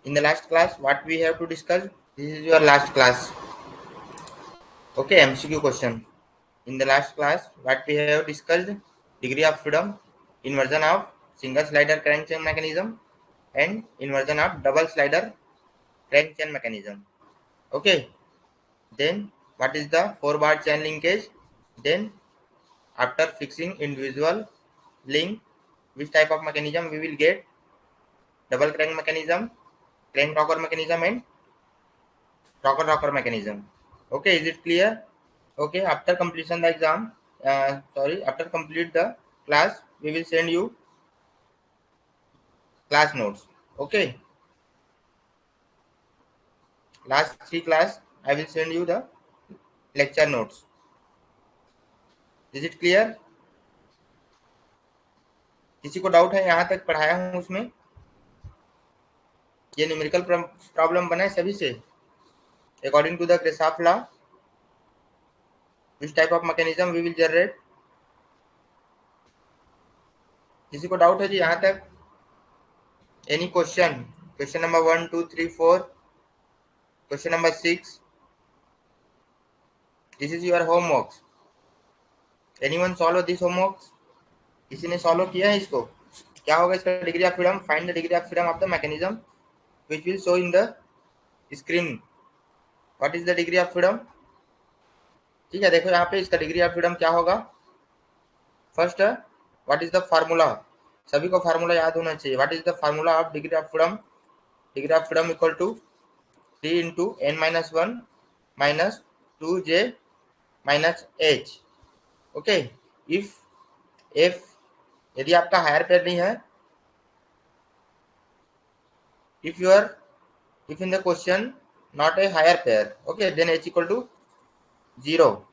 In the last class, what we have to discuss? This is your last class. Okay, MCQ question. In the last class, what we have discussed? Degree of freedom, inversion of single slider crank chain mechanism, and inversion of double slider crank chain mechanism. Okay. Then what is the 4-bar chain linkage? Then after fixing individual link, which type of mechanism we will get? Double crank mechanism, crank rocker mechanism, and rocker mechanism. Okay, is it clear? Okay, after completion the exam, after complete the class, we will send you class notes. Okay, last 3 class, I will send you the lecture notes. Is it clear? किसी को doubt है? यहाँ तक पढ़ाया हूँ उसमें ये numerical problem बना है सभी से according to the Grashof law which type of mechanism we will generate? किसी को डाउट है जी यहाँ तक? Any question? Question number 1, 2, 3, 4. Question number 6. This is your homework. Anyone solve this homework? किसी ने सॉल्व किया है इसको? क्या होगा इसका degree of freedom? Find the degree of freedom of the mechanism which will show in the screen. What is the degree of freedom? ठीक है, देखो यहाँ पे इसका डिग्री ऑफ फ्रीडम क्या होगा. First, what is the formula? सभी को फार्मूला याद होना चाहिए. What is the formula of degree of freedom? Degree of freedom equal to 3 into n-1 minus 2j minus h. Okay, if यदि आपका हायर पेयर नहीं है, if in the question not a higher pair, okay, then h equal to 0.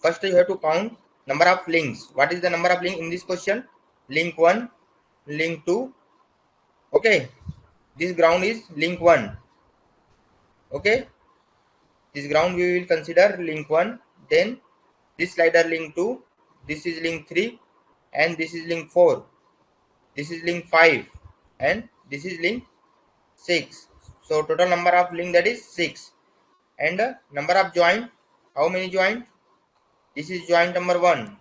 First you have to count number of links. What is the number of link in this question? Link 1, link 2. Okay, this ground is link 1. Okay, this ground we will consider link 1. Then this slider link 2, this is link 3, and this is link 4, this is link 5, and this is link 6. So total number of link, that is 6. And number of joint, how many joint? This is joint number 1.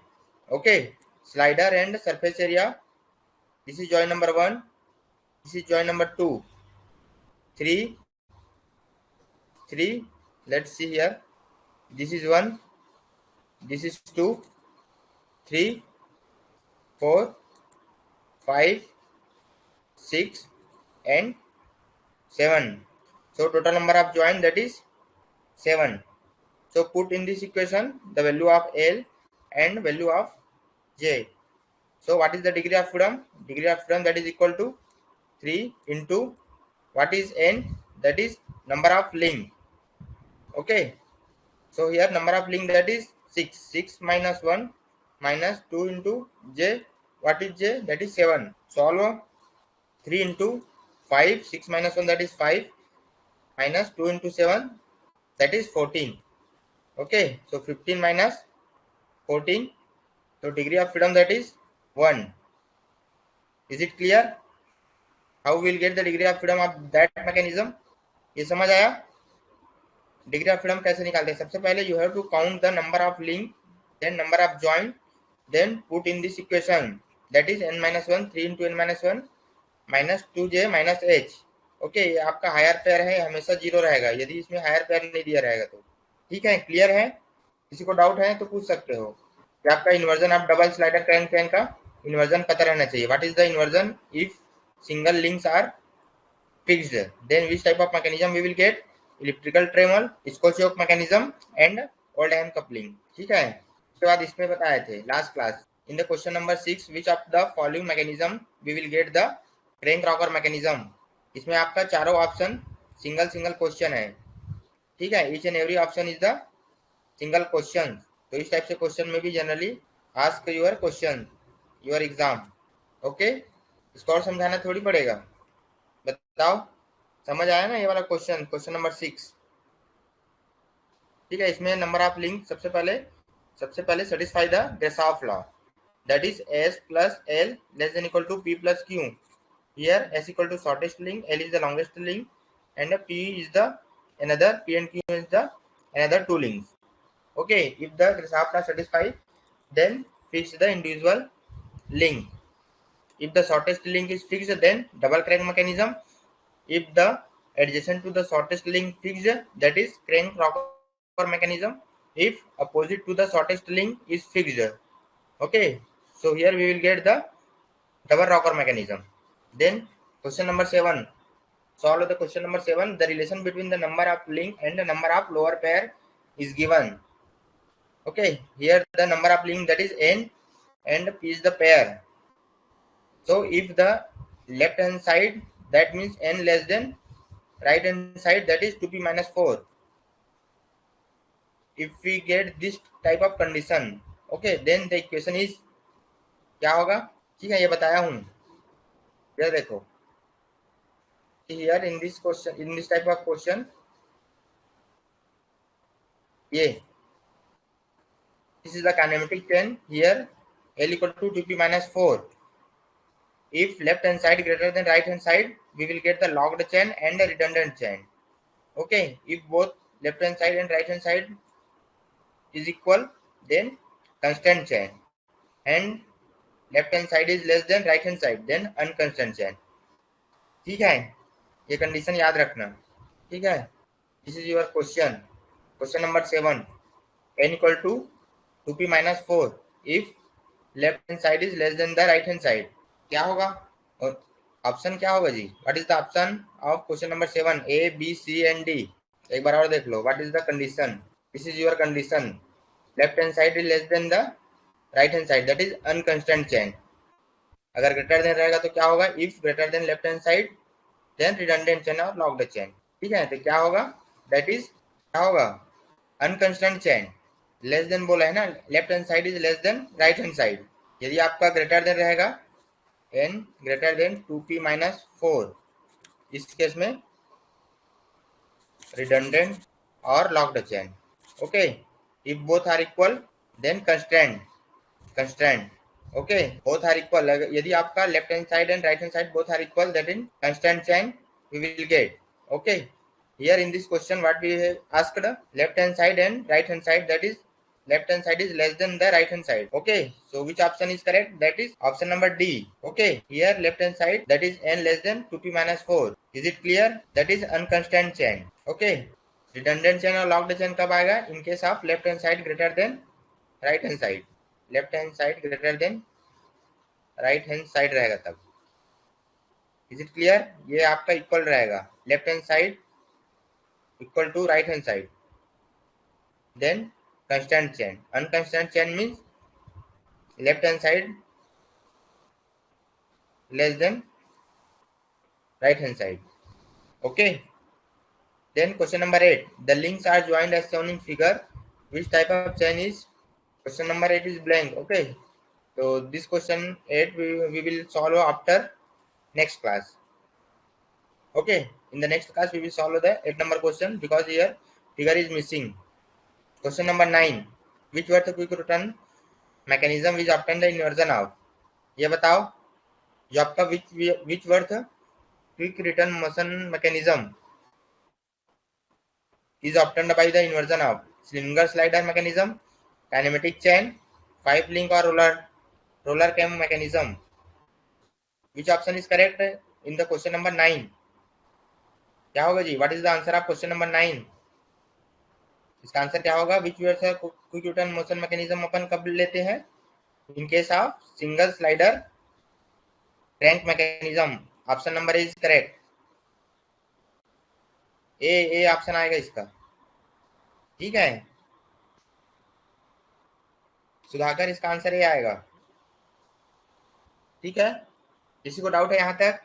Okay, slider and surface area, this is joint number 1, this is joint number 2, 3, let's see here, this is 1, this is 2, 3, 4, 5, 6, and 7. So total number of joint, that is 7. So put in this equation the value of L and value of J. So what is the degree of freedom? Degree of freedom, that is equal to 3 into what is N? That is number of link. Okay. So here number of link, that is 6. 6 minus 1 minus 2 into J. What is J? That is 7. Solve 3 into 5. 6 minus 1, that is 5. Minus 2 into 7, that is 14. Okay. So 15 minus 14. So degree of freedom, that is 1. Is it clear? How we will get the degree of freedom of that mechanism? ये समझ आया? Degree of freedom कैसे निकालते हैं? सबसे पहले you have to count the number of link, then number of joint, then put in this equation, that is n-1, 3 into n-1 minus 2j minus h. Okay, आपका higher pair है, हमेशा 0 रहेगा यदि इसमें हायर पेयर नहीं दिया रहेगा तो. ठीक है, क्लियर है? किसी को डाउट है तो पूछ सकते हो कि आपका inversion of double slider crank chain का इन्वर्जन पता रहना चाहिए. What is the inversion if single links are fixed? Then which type of mechanism we will get? Elliptical trammel, scotch yoke mechanism, and Oldham coupling. ठीक है, उसके बाद इसमें बताए थे last class. In the question number 6, which of the following mechanism we will get the crank rocker mechanism? इसमें आपका चारों ऑप्शन सिंगल क्वेश्चन है. ठीक है, each and every option is the single question. तो इस टाइप से क्वेश्चन में भी generally ask your question, your exam. Okay, इसको और समझाना थोड़ी पड़ेगा. बताओ, समझ आया ना ये वाला क्वेश्चन? Question number 6. ठीक है, इसमें नंबर ऑफ लिंक सबसे पहले satisfy the Grashof law, that is S plus L less than equal to P plus Q. Here S equal to shortest link, L is the longest link, and P is the another, P and Q is the another two links. Okay, if the shaft are satisfied, then fix the individual link. If the shortest link is fixed, then double crank mechanism. If the adjacent to the shortest link fixed, that is crank rocker mechanism. If opposite to the shortest link is fixed. Okay, so here we will get the double rocker mechanism. Then question number 7. Solve the question number 7. The relation between the number of link and the number of lower pair is given. Okay, here the number of link, that is n, and p is the pair. So if the left hand side, that means n less than right hand side, that is 2p minus 4. If we get this type of condition, okay, then the equation is क्या होगा? ठीक है, ये बताया हूँ. ये देखो, here in this question, in this type of question, ये this is the kinematic chain. Here L equal to 2p minus 4. If left hand side greater than right hand side, we will get the locked chain and a redundant chain. Okay, if both left hand side and right hand side is equal, then constant chain, and left hand side is less than right hand side, then unconstant chain. ठीक है, ये condition याद रखना. ठीक है, this is your question. Question number 7. n equal to 2p minus 4 if left hand side is less than the right hand side. क्या होगा? और ऑप्शन क्या होगा जी? What is the option of question number 7? A, B, C and D. एक बार और देख लो. What is the condition? This is your condition. Left hand side is less than the right hand side, that is unconstrained chain. अगर greater than रहेगा तो क्या होगा? If greater than left hand side, then redundant chain और locked chain. ठीक है, तो क्या होगा? दैट इज क्या होगा? Unconstant chain. लेस देन बोला है ना, left hand side is less than right hand side. यदि आपका ग्रेटर देन रहेगा n greater than 2p minus 4, इस केस में redundant or locked chain. Okay, if both are equal, then constraint. Okay, both are equal. यदि आपका left hand side and right hand side both are equal, that in constant chain we will get. Okay, here in this question what we have asked, left hand side and right hand side, that is left hand side is less than the right hand side. Okay, so which option is correct? That is option number D. Okay, here left hand side, that is n less than 2p minus 4. Is it clear? That is unconstant chain. Okay, redundant chain और locked chain कब आएगा? In case of left hand side greater than right hand side. Left hand side greater than right hand side रहेगा तब. Is it clear? ये आपका equal रहेगा, left hand side equal to right hand side, then constrained chain. Unconstrained chain means left hand side less than right hand side. Okay, then question number 8. The links are joined as shown in figure. Which type of chain is? Question number 8 is blank. Okay, so this question 8 we will solve after next class. Okay, in the next class we will solve the 8 number question because here figure is missing. Question number 9. Which were the quick return mechanism which obtained the inversion of? ये बताओ जो आपका which were the quick return motion mechanism is obtained by the inversion of slinger slider mechanism, kinematic chain, 5 link or roller cam mechanism. Which option is correct in the question number 9? क्या होगा जी? What is the answer of question number 9? इसका answer क्या होगा? विच where से quick return motion mechanism अपन कब लेते हैं? In case of single slider crank mechanism. Option number is correct. A option आएगा इसका. ठीक है सुधाकर, इसका आंसर ये आएगा. ठीक है, किसी को डाउट है यहां तक?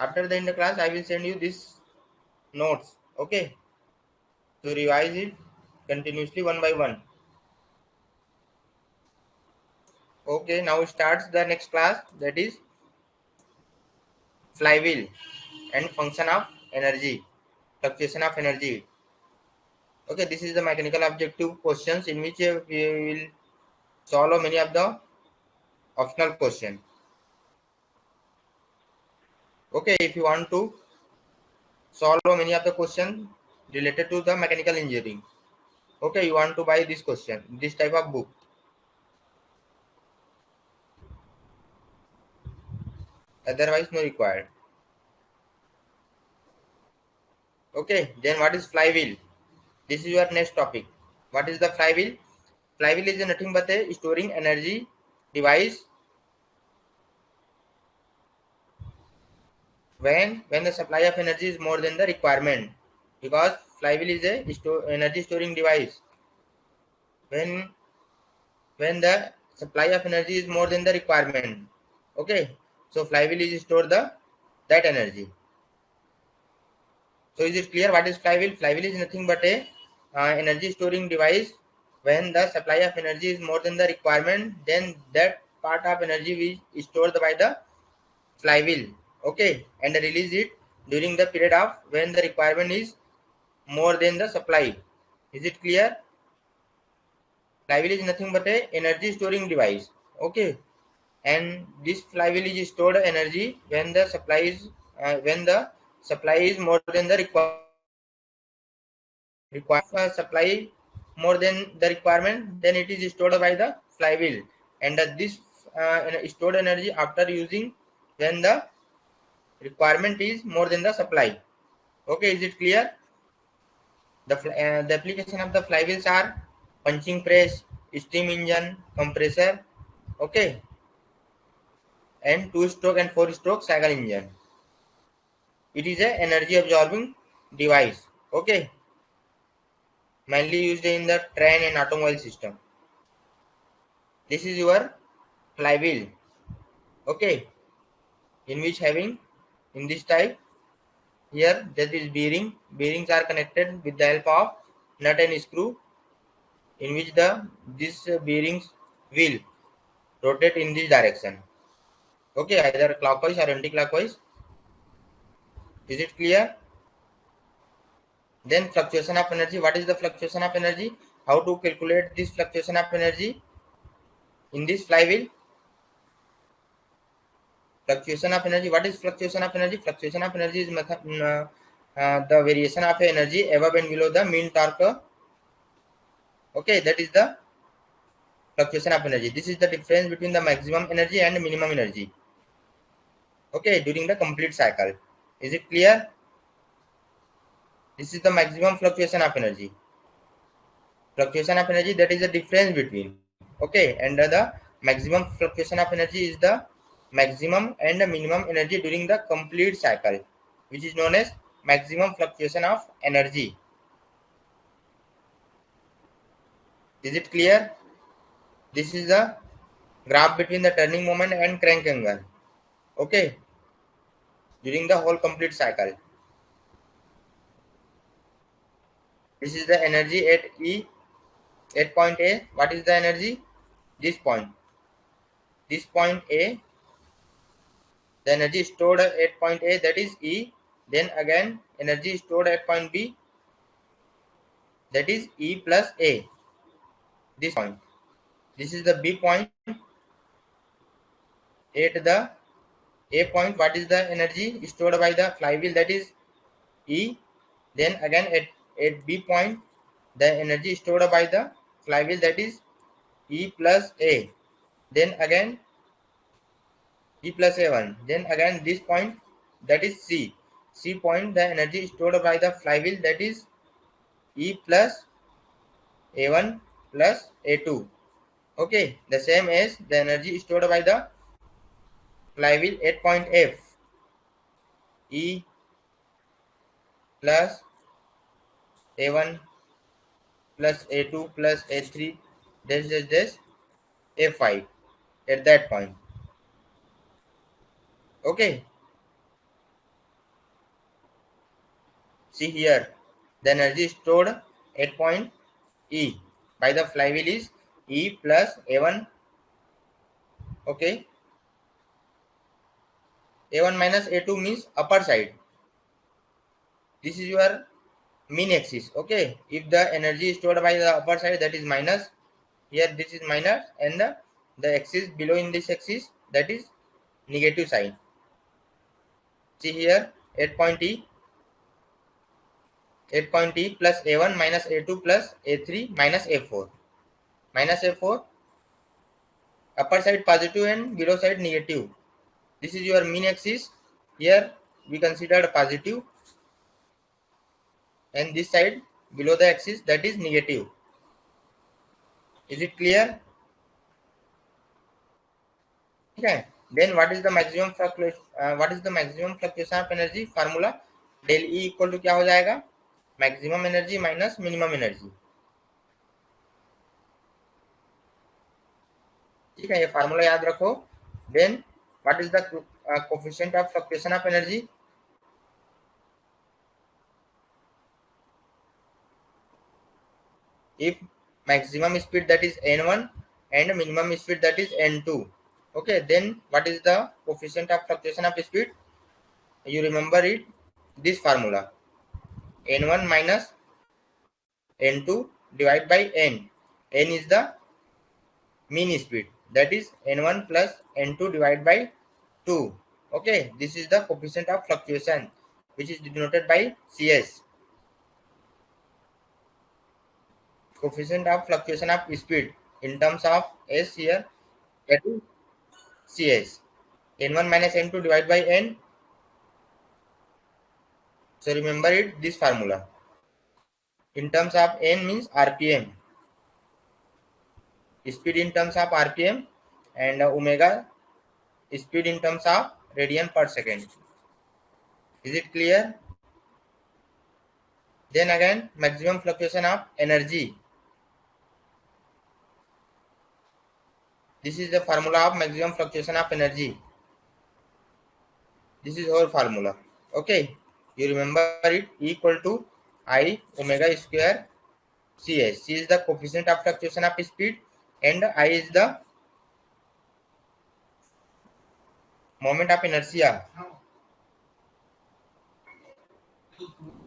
After the in the class I will send you this notes. Okay, to revise it continuously one by one. Okay, now starts the next class, that is flywheel and function of energy, fluctuation of energy. Okay, this is the mechanical objective questions in which we will solve many of the optional question. Okay, if you want to solve many of the questions related to the mechanical engineering, okay, you want to buy this question, this type of book. Otherwise, no required. Okay, then what is flywheel? This is your next topic. What is the flywheel? Flywheel is nothing but a storing energy device when the supply of energy is more than the requirement. Because flywheel is a energy storing device. When the supply of energy is more than the requirement. Okay, so flywheel is store the that energy. So is it clear what is flywheel? Flywheel is nothing but a energy storing device. When the supply of energy is more than the requirement, then that part of energy is stored by the flywheel. Okay, and release it during the period of when the requirement is more than the supply. Is it clear? Flywheel is nothing but a energy storing device. Okay, and this flywheel is stored energy when the supply is more than the supply more than the requirement, then it is stored by the flywheel, and this stored energy after using when the requirement is more than the supply. Okay, is it clear? The application of the flywheels are punching press, steam engine, compressor, okay, and two stroke and four stroke cycle engine. It is a energy absorbing device. Okay, mainly used in the train and automobile system. This is your flywheel. Okay, in which having in this type here that is bearings are connected with the help of nut and screw, in which the this bearings will rotate in this direction. Okay, either clockwise or anti-clockwise. Is it clear? Then fluctuation of energy. What is the fluctuation of energy? How to calculate this fluctuation of energy in this flywheel? Fluctuation of energy. What is fluctuation of energy? Fluctuation of energy is the variation of energy above and below the mean torque. Okay, that is the fluctuation of energy. This is the difference between the maximum energy and minimum energy. Okay, during the complete cycle. Is it clear? This is the maximum fluctuation of energy. Fluctuation of energy, that is the difference between. Okay, and the maximum fluctuation of energy is the maximum and the minimum energy during the complete cycle, which is known as maximum fluctuation of energy. Is it clear? This is the graph between the turning moment and crank angle. Okay, during the whole complete cycle. This is the energy at E, at point A. What is the energy? This point. This point A, the energy stored at point A, that is E. Then again energy stored at point B, that is E plus A. This point. This is the B point. At the A point, what is the energy stored by the flywheel, that is E. Then again at B point, the energy stored by the flywheel, that is E plus A. Then again E plus A1. Then again this point, that is C. C point, the energy stored by the flywheel, that is E plus A1 plus A2. Okay, the same as the energy stored by the flywheel at point F. E plus A1 plus A2 plus A3 dash A5 at that point. Okay, see here, the energy stored at point E by the flywheel is E plus A1. Okay, A1 minus A2 means upper side. This is your mean axis. Okay, if the energy is stored by the upper side, that is minus. Here this is minus, and the the axis below in this axis, that is negative sign. See here, 8 point E, 8 point E plus A1 minus A2 plus A3 minus A4. Minus A4, upper side positive and below side negative. This is your mean axis. Here we considered positive, and this side below the axis, that is negative. Is it clear? Okay. Then what is the maximum fluctuation? What is the maximum fluctuation of energy? Formula del E equal to क्या हो जाएगा? Maximum energy minus minimum energy. ठीक है, ये formula याद रखो. Then what is the coefficient of fluctuation of energy? If maximum speed, that is n1, and minimum speed, that is n2. Okay, then what is the coefficient of fluctuation of speed? You remember it, this formula, n1 minus n2 divided by n. N is the mean speed, that is n1 plus n2 divided by 2. Okay, this is the coefficient of fluctuation, which is denoted by Cs. Coefficient of fluctuation of speed in terms of S here, that is Cs. n1 minus n2 divided by n. So remember it, this formula. In terms of n means rpm, speed in terms of rpm, and omega, speed in terms of radian per second. Is it clear? Then again, maximum fluctuation of energy. This is the formula of maximum fluctuation of energy. This is our formula. Okay, you remember it, equal to I omega square Cs. C is the coefficient of fluctuation of speed, and I is the moment of inertia.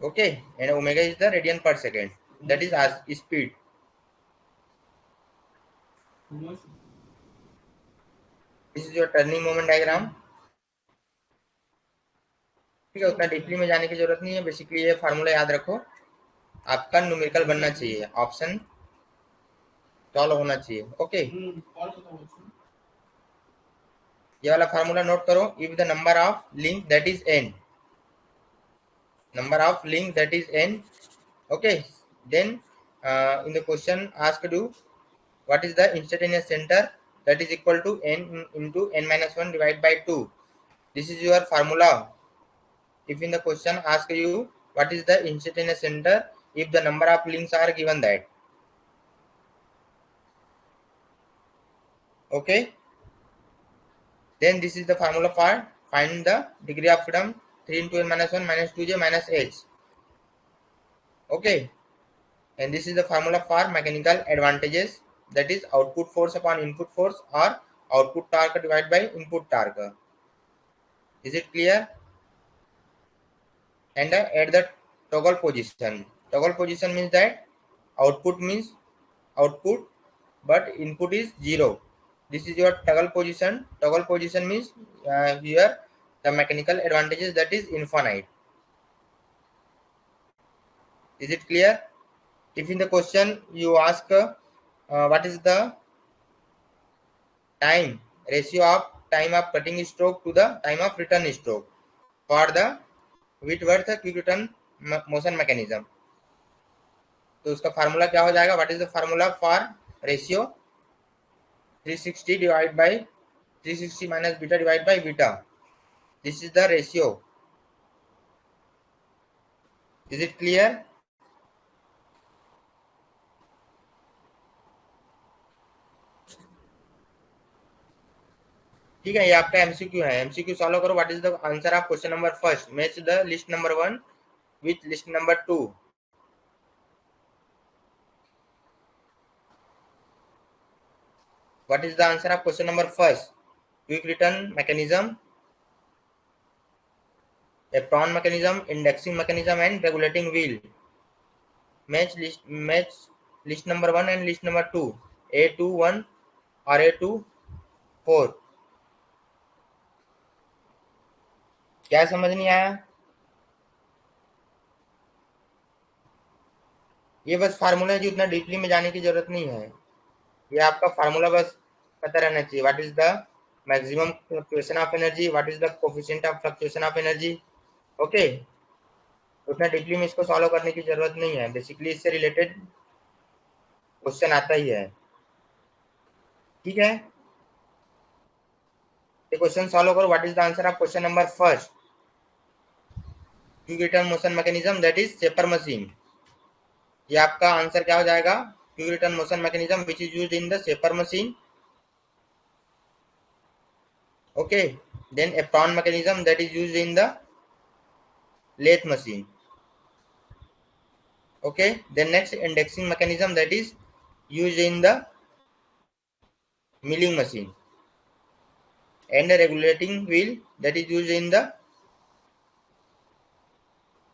Okay, and omega is the radian per second, that is as speed. This is your turning moment diagram. ठीक है, उतना deeply में जाने की जरूरत नहीं है. Basically ये फार्मूला याद रखो, आपका न्यूमेरिकल बनना चाहिए, ऑप्शन सॉल्व होना चाहिए. ओके, ये वाला फार्मूला नोट करो. If the number of link that is n, number of link that is n. Okay, then in the question asked you, what is the instantaneous center? That is equal to n into n minus 1 divided by 2. This is your formula. If in the question ask you, what is the instantaneous center, if the number of links are given that. Okay, then this is the formula for find the degree of freedom, 3 into n minus 1 minus 2j minus h. Okay, and this is the formula for mechanical advantages, that is output force upon input force, or output torque divided by input torque. Is it clear? And at the toggle position. Toggle position means that output means output, but input is 0. This is your toggle position. Toggle position means here the mechanical advantages, that is infinite. Is it clear? If in the question you ask what is the time ratio of time of cutting stroke to the time of return stroke for the Whitworth quick return motion mechanism, तो उसका formula क्या हो जाएगा? What is the formula for ratio 360 divide by 360 minus beta divide by beta. This is the ratio. Is it clear? ठीक है, ये आपका MCQ है. एमसीक्यू सॉल्व करो. What is the answer of question number first? Match the list number 1 with list number 2. What is the answer of question number first? Quick return mechanism, apron mechanism, indexing mechanism, and regulating wheel. Match list number 1 and list number 2. A2 1 or A2 4। क्या समझ नहीं आया? ये बस formula है जी, उतना deeply में जाने की जरूरत नहीं है। ये आपका फार्मूला बस पता रहना चाहिए। What is the maximum fluctuation of energy, what is the coefficient of fluctuation of energy. Okay, उतना डीपली में इसको सॉल्व करने की जरूरत नहीं है। बेसिकली इससे रिलेटेड क्वेश्चन आता ही है। ठीक है, ये क्वेश्चन सॉल्व करो। What is the answer of question number first? Quick return motion mechanism, that is shaper machine. ये आपका आंसर क्या हो जाएगा? Quick return motion mechanism which is used in the shaper machine. Okay, then apron mechanism that is used in the lathe machine. Okay, then next indexing mechanism that is used in the milling machine, and the regulating wheel that is used in the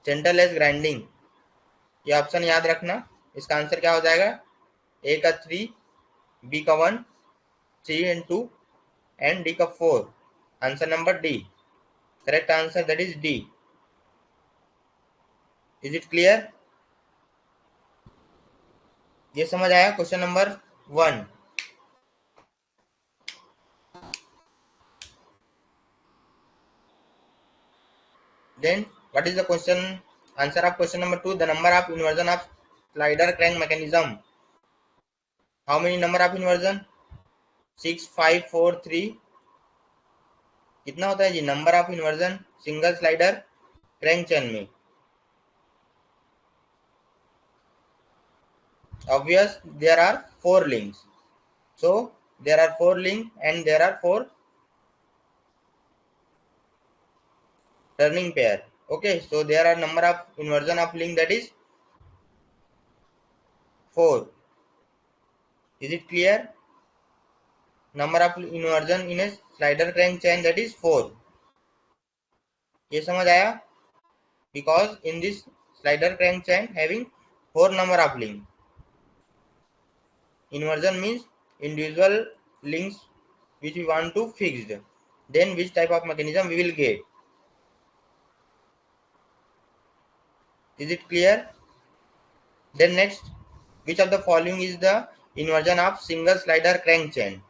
centerless grinding. ये option याद रखना। इसका answer क्या हो जाएगा? ए का 3, B का 1, सी and 2 and D का 4। Answer number D, correct answer that is D. Is it clear? ये समझ आया question number 1? Then what is the question answer of question number 2? The number of inversion of slider crank mechanism. How many number of inversion? 6, 5, 4, 3. कितना होता है जी number of inversion single slider crank chain में? Obvious, there are 4 links. So there are 4 links and there are 4 turning pair. Okay, so there are number of inversion of link that is 4. Is it clear? Number of inversion in a slider crank chain that is 4. ये समझ आया? Because in this slider crank chain having 4 number of links. Inversion means individual links which we want to fixed. Then which type of mechanism we will get? Is it clear? Then next, which of the following is the inversion of single slider crank chain?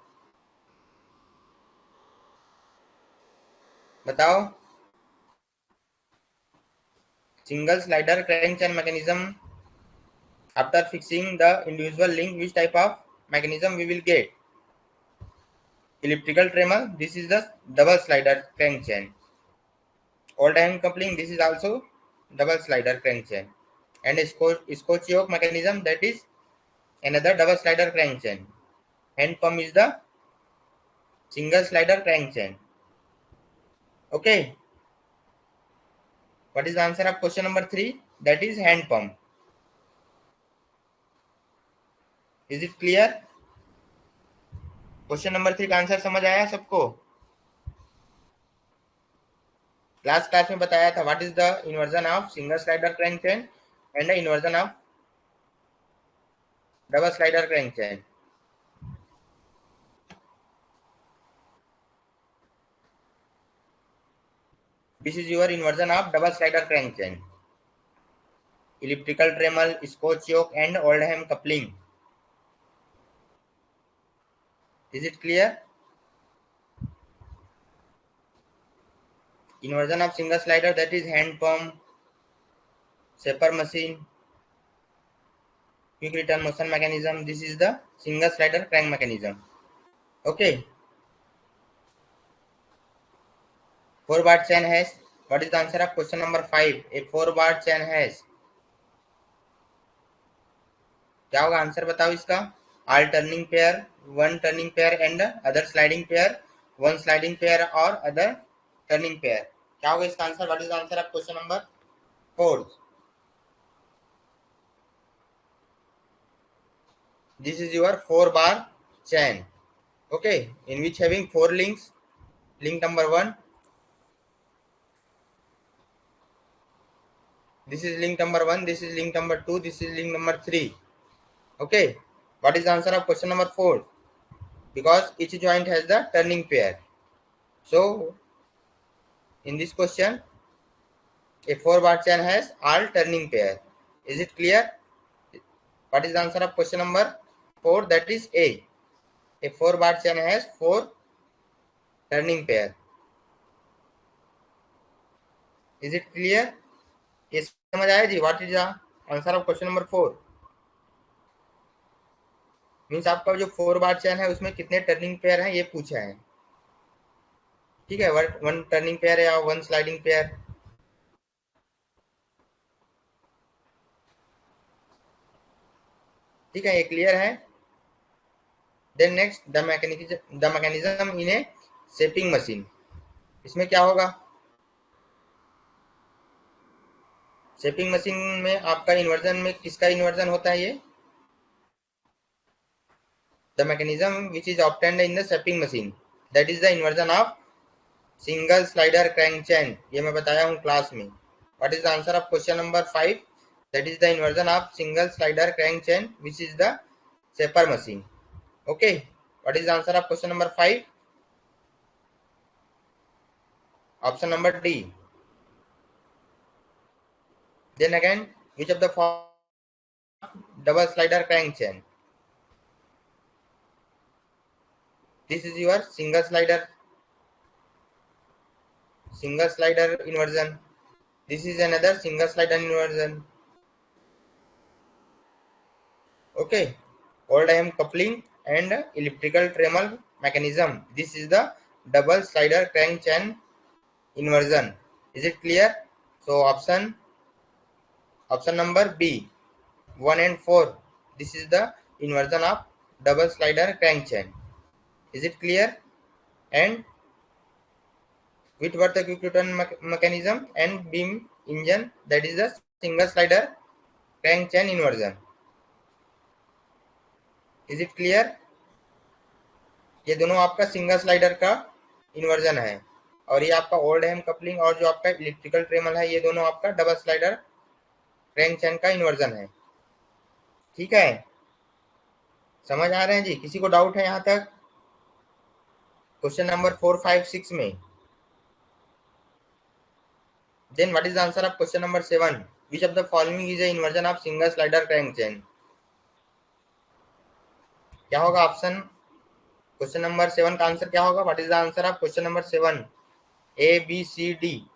बताओ। Single slider crank chain mechanism, after fixing the individual link, which type of mechanism we will get? Elliptical tremor, this is the double slider crank chain. Oldham coupling, this is also double slider crank chain. And Scotch yoke mechanism, that is another double slider crank chain. Hand pump is the single slider crank chain. Okay, what is the answer of question number 3? That is hand pump. Is it clear? Question number 3 का answer समझ आया सबको? Class में बताया था what is the inversion of single slider crank chain and the inversion of double slider crank chain. This is your inversion of double slider crank chain. Elliptical Dremel, Scotch yoke and Oldham coupling. Is it clear? Inversion of single slider, that is hand pump, shaper machine, quick return motion mechanism. This is the single slider crank mechanism. Okay. 4-bar chain has. What is the answer of question number 5? A 4-bar chain has. क्या होगा answer बताओ इसका? All turning pair, one turning pair and other sliding pair, one sliding pair or other turning pair. क्या होगा इसका answer? What is the answer of question number 4? This is your 4-bar chain. Okay, in which having 4 links. Link number 1. This is link number 1. This is link number 2. This is link number 3. Okay, what is the answer of question number 4? because each joint has the turning pair. So in this question, a 4-bar chain has all turning pair. Is it clear? What is the answer of question number 4? That is A. A 4-bar chain has 4 turning pair. Is it clear? ये समझ आया जी? What is the answer of question number 4? Means आपका जो 4-bar चैन है उसमें कितने turning pair हैं ये पूछा है. ठीक है, वन टर्निंग पेयर या वन स्लाइडिंग पेयर. ठीक है, ये क्लियर है. Then next, the mechanism in a shaping machine. इसमें क्या होगा? शेपिंग मशीन में आपका इन्वर्जन में किसका इन्वर्जन होता है? ये the mechanism which is obtained in the shaping machine, that is the inversion of single slider crank chain. ये मैं बताया हूँ क्लास में. What is the answer of question number 5? That is the inversion of single slider crank chain which is the shaper machine. Okay, what is the answer of question number 5? Option number D. Then again, which of the double slider crank chain? This is your single slider inversion. This is another single slider inversion. Okay, old IM coupling and elliptical tremel mechanism. This is the double slider crank chain inversion. Is it clear? So option number B, 1 and 4. This is the inversion of double slider crank chain. Is it clear? And with what the quick return mechanism and beam engine, that is the single slider crank chain inversion. Is it clear? ये दोनों आपका single slider का inversion है और ये आपका old हैम coupling और जो आपका इलेक्ट्रिकल ट्रेमल है ये दोनों आपका डबल स्लाइडर क्रैंक चैन का इन्वर्जन है. ठीक है, समझ आ रहे हैं जी? किसी को डाउट है यहाँ तक क्वेश्चन नंबर 4, 5, 6 में? Then what is the answer of question number 7? Which of the following is a inversion of single slider crank chain? क्या होगा ऑप्शन? क्वेश्चन नंबर 7 का आंसर क्या होगा? What is the answer of question number 7? A, B, C, D.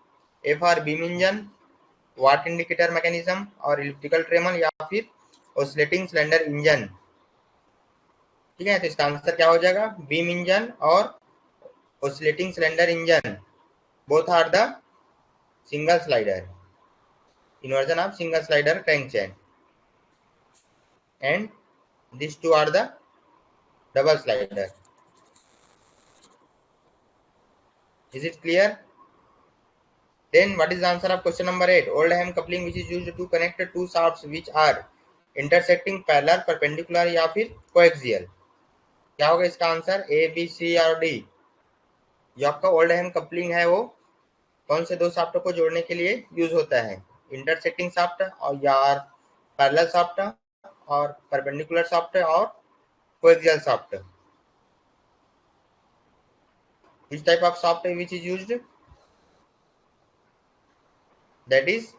A for beam engine, watt indicator mechanism और elliptical trammel या फिर oscillating cylinder engine. ठीक है, तो इसका आंसर क्या हो जाएगा? बीम इंजन और oscillating cylinder engine both are the single slider inversion of single slider crank chain and these two are the double slider. Is it clear? Then what is the answer of question number 8? Old ham coupling which is used to connect two shafts which are intersecting parallel, perpendicular या फिर coaxial. क्या होगा इसका answer? A, B, सी और D. जो आपका old हैम coupling है वो कौन से दो शाफ्ट को जोड़ने के लिए यूज होता है? इंटरसेक्टिंग शाफ्ट और या पैरेलल शाफ्ट और परपेंडिकुलर शाफ्ट और coaxial shaft. Which type of shaft which is used? That is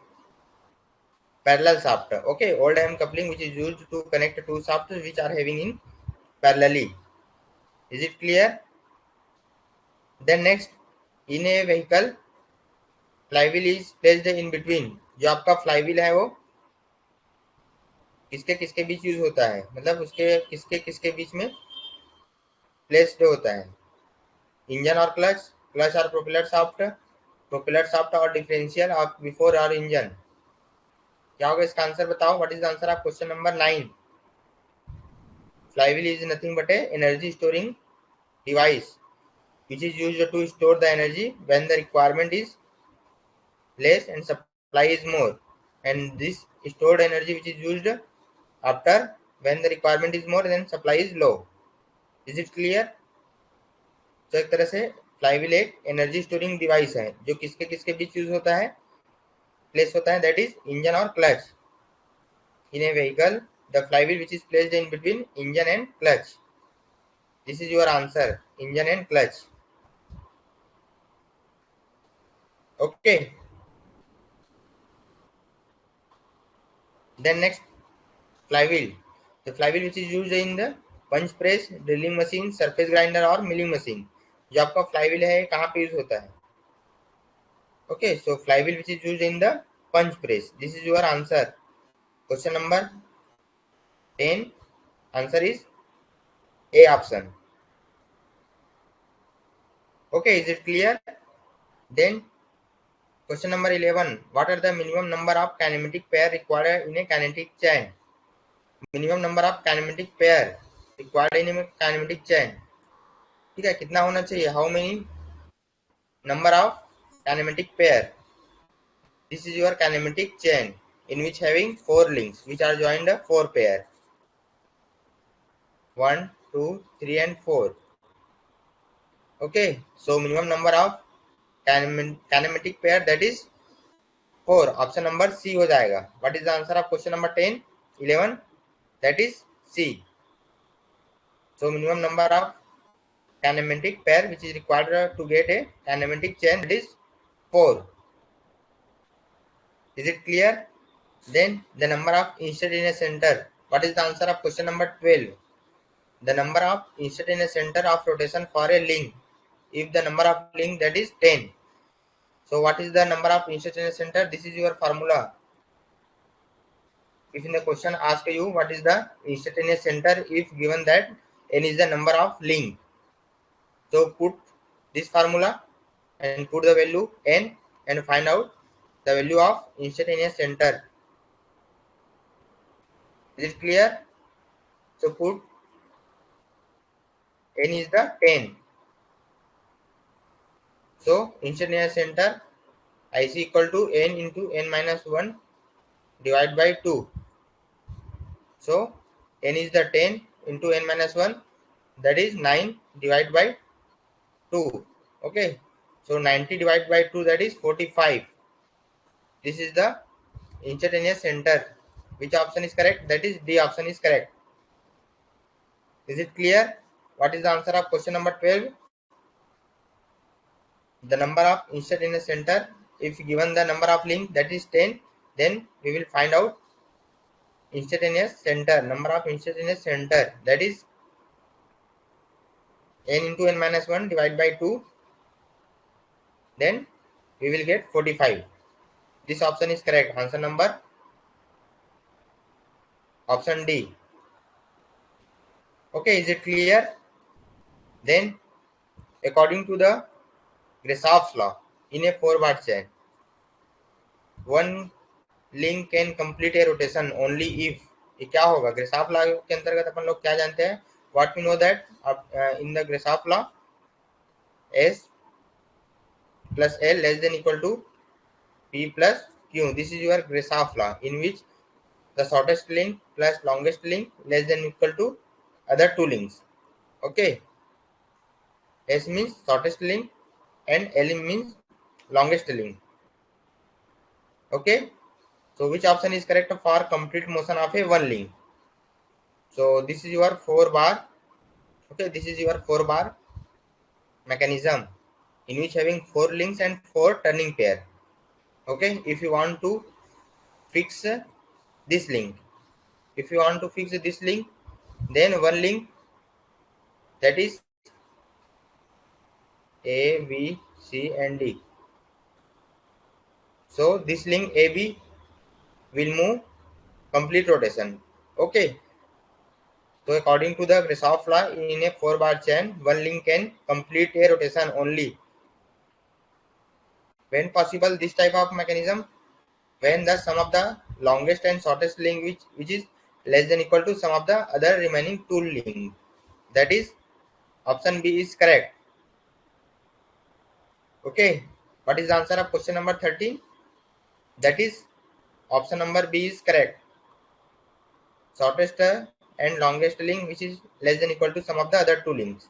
parallel shaft. Okay, old ham coupling which is used to connect two shafts which are having in parallelly. Is it clear? Then next, in a vehicle, flywheel is placed in between. जो आपका flywheel है वो किसके किसके बीच use होता है? मतलब उसके किसके किसके बीच में प्लेस्ड होता है? इंजन और क्लच, क्लच और प्रोपेलर शाफ्ट और डिफरेंशियल और बिफोर और इंजन. क्या होगा इसका आंसर बताओ? What is the answer of question number 9? Flywheel is nothing but a energy storing device which is used to store the energy when the requirement is less and supply is more, and this stored energy which is used after when the requirement is more then supply is low. Is it clear? तो एक तरह से flywheel एक energy storing device है जो किसके किसके बीच use होता है, प्लेस होता है, दैट इज इंजन और clutch. In A vehicle the flywheel which is placed in between engine and clutch. This is your answer, engine and clutch. Okay. Then next, flywheel. The flywheel which is used in the punch press, drilling machine, surface grinder और milling machine. जो आपका flywheel है कहाँ पे use होता है? Okay, so flywheel which is used in the punch press. This is your answer. Question number 10. Answer is A option. Okay, is it clear? Then question number 11. What are the minimum number of kinematic pair required in a kinetic chain? Minimum number of kinematic pair required in a kinematic chain. ठीक है, कितना होना चाहिए? How many number of kinematic pair? This is your kinematic chain in which having 4 links which are joined 4 pair. 1, 2, 3 and 4. Okay, so minimum number of kinematic pair that is 4. Option number C हो जाएगा. What is the answer of question number 10, 11? That is C. So minimum number of kinematic pair which is required to get a kinematic chain that is 4. Is it clear? Then the number of insert in a center. What is the answer of question number 12? The number of insert in a center of rotation for a link. If the number of link that is 10. So what is the number of insert in a center? This is your formula. If in the question ask you what is the insert in a center, if given that n is the number of link. So put this formula and put the value n and find out the value of insert in a center. Is it clear? So put n is the 10. So insert in a center IC equal to n into n minus 1 divided by 2. So n is the 10 into n minus 1, that is 9 divided by 2. Okay, so 90 divided by 2, that is 45. This is the insert in a center. Which option is correct? That is D option is correct. Is it clear? What is the answer of question number 12? The number of insert in a center, if given the number of link that is 10, then we will find out insert in a center, number of insert in a center, that is n into n minus 1 divided by 2, then we will get 45. This option is correct. Answer number option D. Okay, is it clear? Then according to the Grashopp's law, in a 4-bar chain, one link can complete a rotation only if, ये क्या होगा? Grashopp's law के अंतर्गत अपन लोग क्या जानते हैं? What we know that in the Grashopp's law, S plus L less than equal to P plus Q. This is your Grashopp's law, in which the shortest link plus longest link less than equal to other 2 links. Okay, S means shortest link and L means longest link. Okay, so which option is correct for complete motion of a one link? So this is your 4-bar. Okay, this is your 4-bar mechanism in which having 4 links and 4 turning pair. Okay, if you want to fix this link, then one link, that is A, B, C and D. So this link AB will move complete rotation. Okay, so according to the Grashopp's law, in a 4-bar chain, one link can complete a rotation only. When possible this type of mechanism? When the sum of the longest and shortest link which is less than equal to sum of the other remaining 2 links. That is option B is correct. Okay, what is the answer of question number 13? That is option number B is correct. Shortest and longest link which is less than equal to sum of the other 2 links.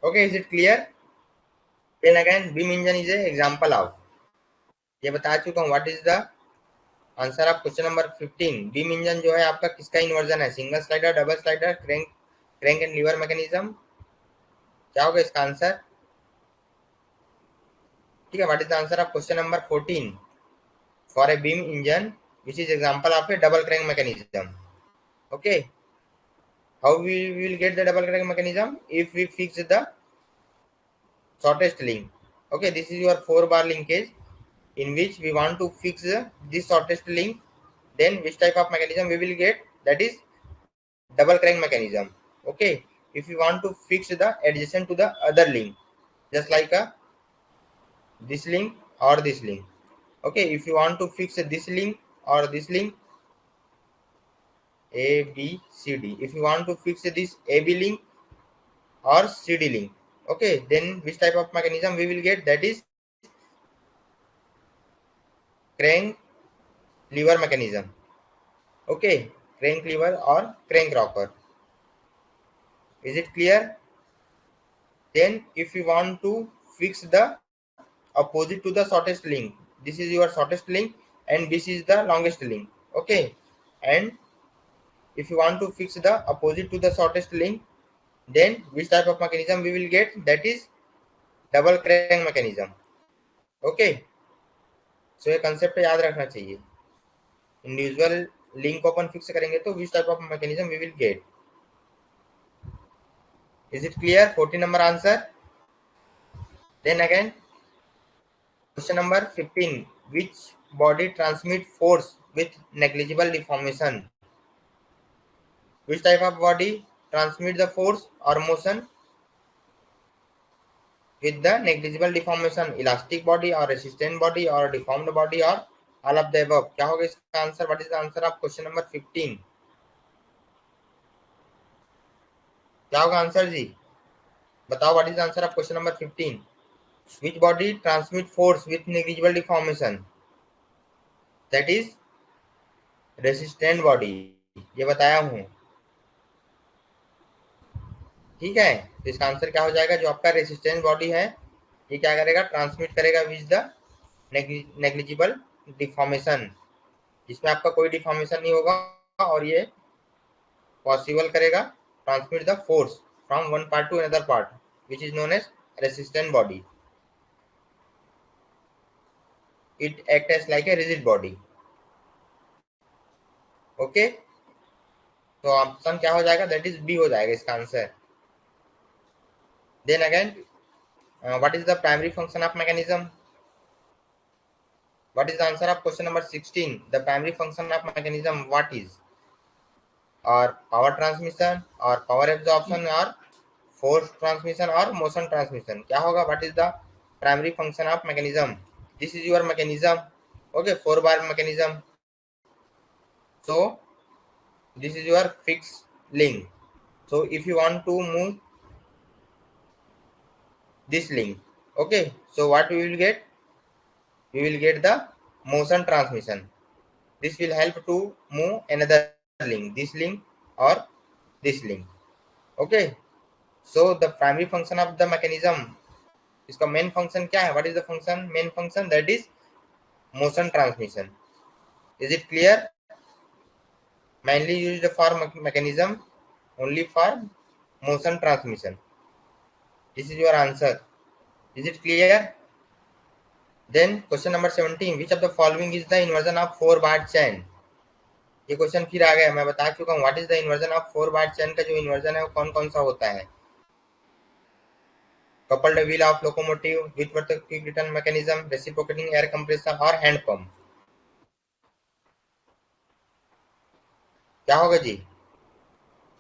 Okay, is it clear? Then again, beam engine is a example of. ये बता चुका हूँ. What is the answer of question number 15? Beam engine जो है आपका किसका inversion है? Single slider, double slider, crank crank and liver mechanism. क्या होगा इसका आंसर? ठीक है, what is the answer of question number 14? For a beam engine which is example of A double crank mechanism. Okay, how we will get the double crank mechanism? If we fix the shortest link. Okay, this is your 4-bar linkage in which we want to fix this shortest link. Then which type of mechanism we will get? That is double crank mechanism. Okay, if we want to fix the adjacent to the other link, just like this link or this link. Okay, if you want to fix this link or this link, A B C D, if you want to fix this AB link or CD link, okay, then which type of mechanism we will get? That is crank lever mechanism. Okay, crank lever or crank rocker. Is it clear? Then if you want to fix the opposite to the shortest link, this is your shortest link and this is the longest link. Okay, and if you want to fix the opposite to the shortest link, then which type of mechanism we will get? That is double crank mechanism. Okay, so ये concept याद रखना चाहिए। Individual link को अपन fix करेंगे तो which type of mechanism we will get. Is it clear? 14 number answer. Then again, question number 15. Which body transmit force with negligible deformation? Which type of body transmit the force or motion with the negligible deformation? Elastic body or resistant body or deformed body or all of the above? क्या होगा इसका answer? What is the answer of question number 15? क्या होगा answer जी? बताओ, what is the answer of question number 15? Which body transmit force with negligible deformation? That is resistant body. ये बताया हूं। ठीक है, तो इसका आंसर क्या हो जाएगा? जो आपका रेसिस्टेंस बॉडी है ये क्या करेगा? ट्रांसमिट करेगा विद द नेग्लिजिबल डिफॉर्मेशन, जिसमें आपका कोई डिफॉर्मेशन नहीं होगा और ये पॉसिबल करेगा transmit the force from one part to another part which is known as resistant body. It act as like a rigid body. Okay, तो ऑप्शन क्या हो जाएगा? दैट इज बी हो जाएगा इसका answer. Then again, what is the primary function of mechanism? What is the answer of question number 16? The primary function of mechanism what is? Or power transmission or power absorption or force transmission or motion transmission? क्या होगा? What is the primary function of mechanism? This is your mechanism. Okay, 4-bar mechanism. So this is your fixed link. So if you want to move this link, okay, so what we will get? We will get the motion transmission. This will help to move another link, this link or this link. Okay, so the primary function of the mechanism, इसका main function क्या है? What is the function? Main function that is motion transmission. Is it clear? Mainly used for mechanism, only for motion transmission. This is your answer. Is it clear? Then question number 17. Which of the following is the inversion of 4-bar chain? ये question फिर आ गया, मैं बता चुका हूँ। What is the inversion of 4-bar chain का जो inversion है वो कौन कौन सा होता है? Coupled wheel of locomotive, Whitworth quick return mechanism, reciprocating air compressor और हैंड पंप। क्या होगा जी?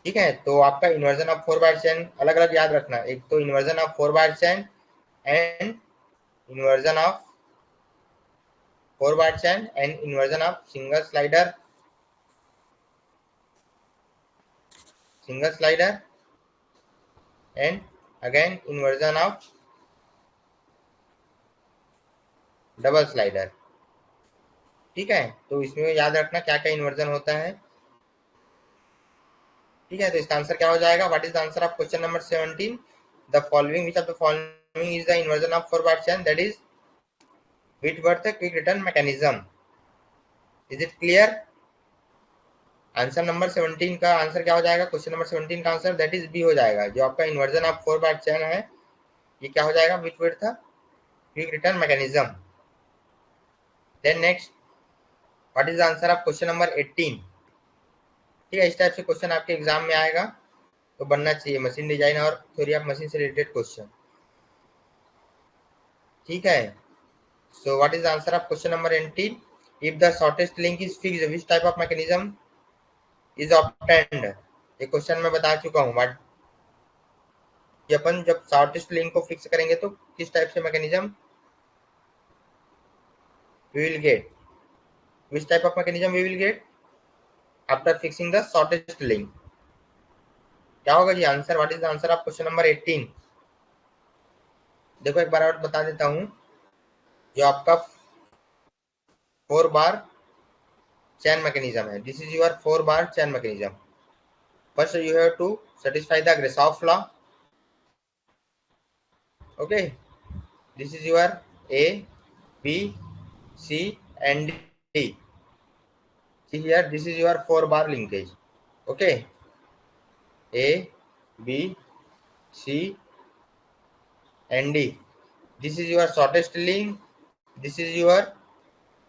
ठीक है, तो आपका इन्वर्जन ऑफ 4-bar चेन अलग अलग याद रखना। एक तो inversion of 4-bar chain and inversion of 4-bar chain and inversion of single slider and again inversion of double slider. ठीक है, तो इसमें याद रखना क्या क्या इन्वर्जन होता है। ठीक है, तो इसका आंसर क्या हो जाएगा? What is the answer of question number 17? The following which of the following is the inversion of 4-bar chain? That is Whitworth quick return mechanism. Is it clear? Answer number 17 का answer क्या हो जाएगा? Question number 17 का answer that is B हो जाएगा। जो आपका inversion of 4 bar chain है, ये क्या हो जाएगा? विच वर्ड था? Quick return mechanism. Then next, what is the answer of question number 18? ठीक है, इस टाइप से क्वेश्चन आपके एग्जाम में आएगा, तो बनना चाहिए मशीन डिजाइन और थ्योरी ऑफ मशीन से रिलेटेड क्वेश्चन। ठीक है, सो what is the answer of question number 18? If the shortest link is fixed, which type of mechanism is obtained? ये क्वेश्चन मैं बता चुका हूँ। व्हाट, कि अपन जब शॉर्टेस्ट लिंक को फिक्स करेंगे तो किस टाइप से mechanism we will get? Which type of mechanism we will get after fixing the shortest link? क्या होगा जी answer? What is the answer of question number 18? देखो एक बार और बता देता हूँ। जो आपका 4 बार चैन मैकेनिज्म है, this is your 4 bar chain mechanism. First you have to satisfy the Grashof law. Okay, this is your A, B, C and D. See here, this is your 4 bar linkage. Okay, A, B, C and D. This is your shortest link, this is your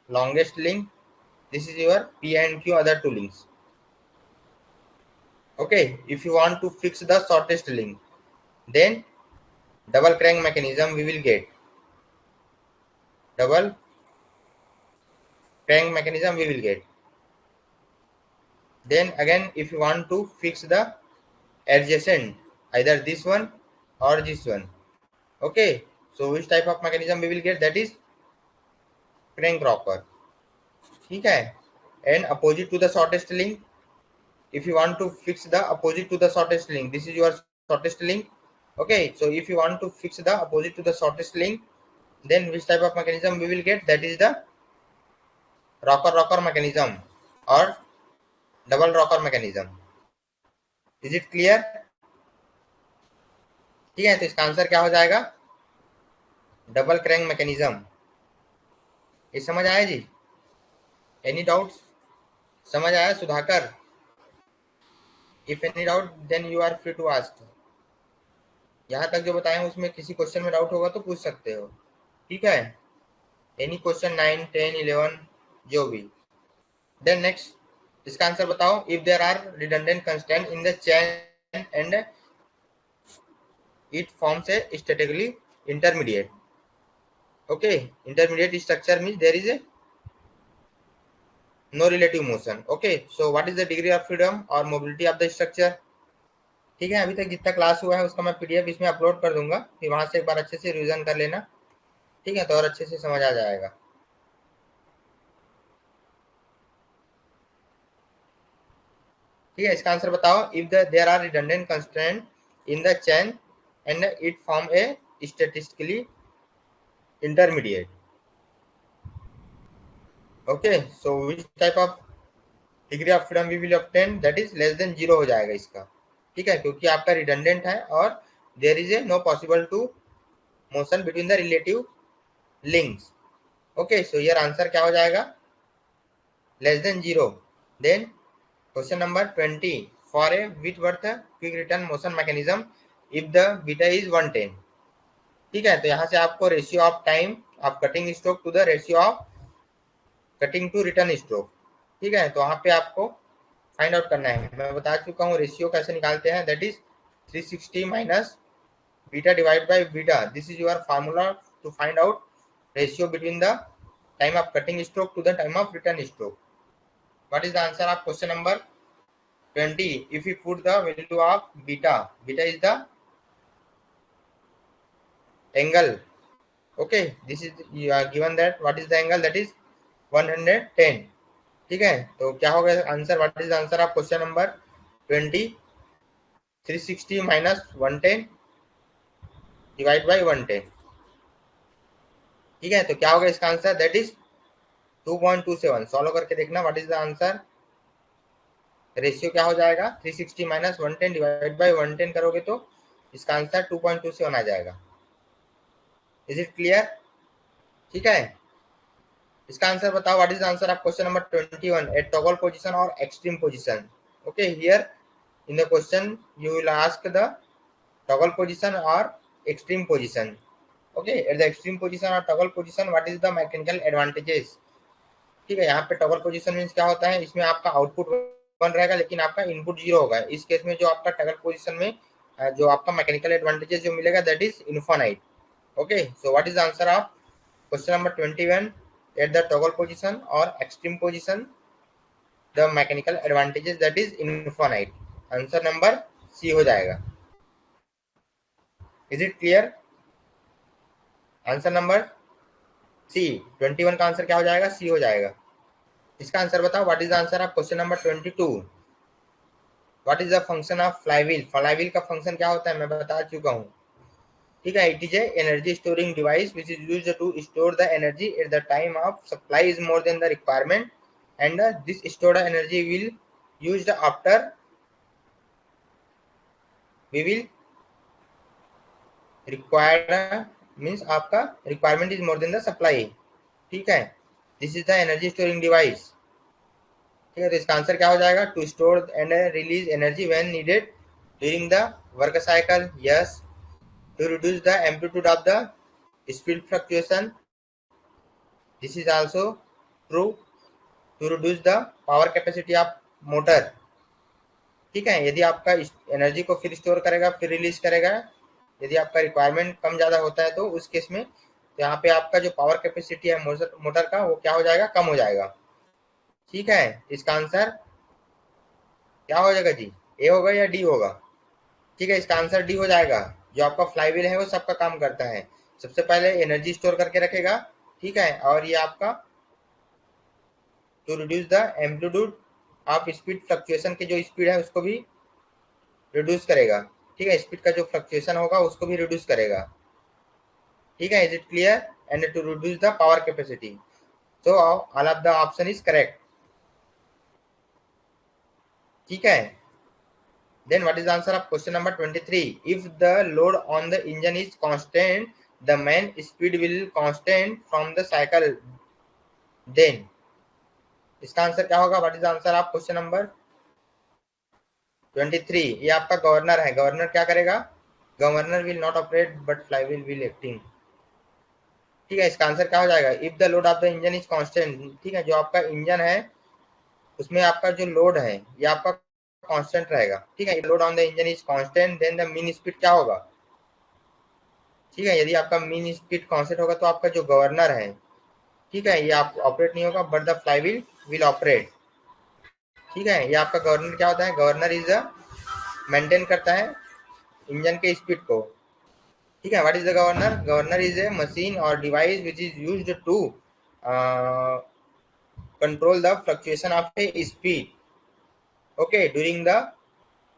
longest link, this is your P and Q other two links. Okay, if you want to fix the shortest link, then double crank mechanism we will get. Double crank mechanism we will get. Then again, if you want to fix the adjacent, either this one or this one. Okay, so which type of mechanism we will get? That is crank rocker. ठीक है, and opposite to the shortest link, if you want to fix the opposite to the shortest link, this is your shortest link. Okay, so if you want to fix the opposite to the shortest link, then which type of mechanism we will get? That is the rocker mechanism or double rocker mechanism. Is it clear? ठीक है, तो इसका answer क्या हो जाएगा? Double crank mechanism. ये समझ आया जी? Any doubts? समझ आया Sudhakar? If any doubt then you are free to ask. यहाँ तक जो बताए हैं उसमें किसी क्वेश्चन में डाउट होगा तो पूछ सकते हो। ठीक है, एनी क्वेश्चन 9, 10, 11 जो भी। देन नेक्स्ट, इसका आंसर बताओ। If there are redundant constant in the chain and it forms a statically intermediate. Okay, intermediate structure means there is a no relative motion. Okay, so what is the degree of freedom or mobility of the structure? ठीक है, अभी तक जितना class हुआ है उसका मैं PDF इसमें अपलोड कर दूंगा, फिर वहां से एक बार अच्छे से रिवीजन कर लेना। ठीक है, तो और अच्छे से समझ आ जाएगा। ठीक है, इसका आंसर बताओ। If there are redundant constraint in the chain and it form a statistically intermediate. Okay, so which type of degree of freedom we will obtain? That is less than 0 हो जाएगा इसका। ठीक है, क्योंकि आपका रिडंडेंट है और there is a no possible to motion between the relative links. Okay, so your answer क्या हो जाएगा? Less than 0। Then question number 20, for a Whitworth quick return motion mechanism if the beta is 110। ठीक है, तो यहाँ से आपको ratio of time of cutting stroke to the ratio of cutting to return stroke. ठीक है, तो वहाँ पे आपको फाइंड आउट करना है। मैं बता चुका हूँ रेशियो कैसे निकालते हैं। That is 360 minus beta divide by beta. This is your formula to find out ratio between the time of cutting stroke to the time of return stroke. What is the answer of question number 20? If we put the value of beta, beta is the angle. Okay, this is given that what is the angle? That is 110. ठीक है, तो क्या होगा answer? What is the answer of question number 20? 360 minus 110 divide by 110। ठीक है, तो क्या होगा इसका आंसर? That is 2.27। सॉल्व करके देखना what is the answer. Ratio क्या हो जाएगा? 360 माइनस 110 डिवाइड बाय 110 करोगे तो इसका आंसर 2.27 आ जाएगा। Is it clear? ठीक है, इसका आंसर बताओ, what is the answer of question number 21 at toggle position और extreme position. Okay, here in the question you will ask the toggle position or extreme position. Okay, at the extreme position or toggle position what is the mechanical advantages. ठीक है, यहाँ पे toggle position means क्या होता है, इसमें आपका output 1 रहेगा लेकिन आपका इनपुट 0 होगा. इस केस में जो आपका टॉगल पोजीशन में जो आपका मैकेनिकल एडवांटेजेस जो मिलेगा that is infinite. Okay, so what is the answer of question number 21 at the toggle position और extreme position the mechanical advantages that is infinite. Answer number C हो जाएगा. Is it clear? Answer number C, 21 का answer क्या हो जाएगा? सी हो जाएगा. इसका आंसर बताओ, what is the answer of question number 22. What is the function of flywheel. Flywheel का फंक्शन क्या होता है मैं बता चुका हूँ. ठीक है, it is a energy storing device which is used to store the energy at the time of supply is more than the requirement and this stored energy will used after we will required means आपका requirement is more than the supply. ठीक है, this is the energy storing device. ठीक है, तो इसका answer क्या हो जाएगा? To store and release energy when needed during the work cycle. Yes. To reduce the amplitude of the speed fluctuation. This is also true. To reduce the power capacity of motor. ठीक है, यदि आपका energy को फिर store करेगा फिर release करेगा, यदि आपका रिक्वायरमेंट कम ज्यादा होता है तो उस केस में तो यहाँ पे आपका जो पावर कैपेसिटी है मोटर का वो क्या हो जाएगा? कम हो जाएगा. ठीक है, इसका आंसर क्या हो जाएगा जी? ए होगा या डी होगा? ठीक है, इसका आंसर डी हो जाएगा. जो आपका फ्लाईव्हील है वो सबका काम करता है. सबसे पहले एनर्जी स्टोर करके रखेगा. ठीक है, और ये आपका to reduce the amplitude of speed fluctuation की जो स्पीड है उसको भी रिड्यूस करेगा. ठीक है, स्पीड का जो फ्लक्चुएशन होगा उसको भी रिड्यूस करेगा. ठीक है, is it clear? And to reduce the power capacity. So all of the option is correct. ठीक है. Then what is the answer of question number 23? If the load on the engine is constant, the main speed will constant from the cycle. Then इसका answer क्या होगा? What is the answer of question number 23? ये आपका governor है. Governor क्या करेगा? Governor will not operate but flywheel will acting. ठीक है, इसका आंसर क्या हो जाएगा? If the load of the engine is constant. ठीक है, जो आपका इंजन है उसमें आपका जो लोड है ये आपका कांस्टेंट रहेगा. ठीक है, load on the engine is constant then the mean speed क्या होगा? ठीक है, यदि आपका मीन स्पीड कांस्टेंट होगा तो आपका जो गवर्नर है, ठीक है, ये आप ऑपरेट नहीं होगा but the flywheel will operate. ठीक है, ये आपका गवर्नर क्या होता है? गवर्नर इज मेंटेन करता है इंजन के स्पीड को. ठीक है, what is the governor? Governor is a machine और device which is used to control the fluctuation of a speed. Okay, during the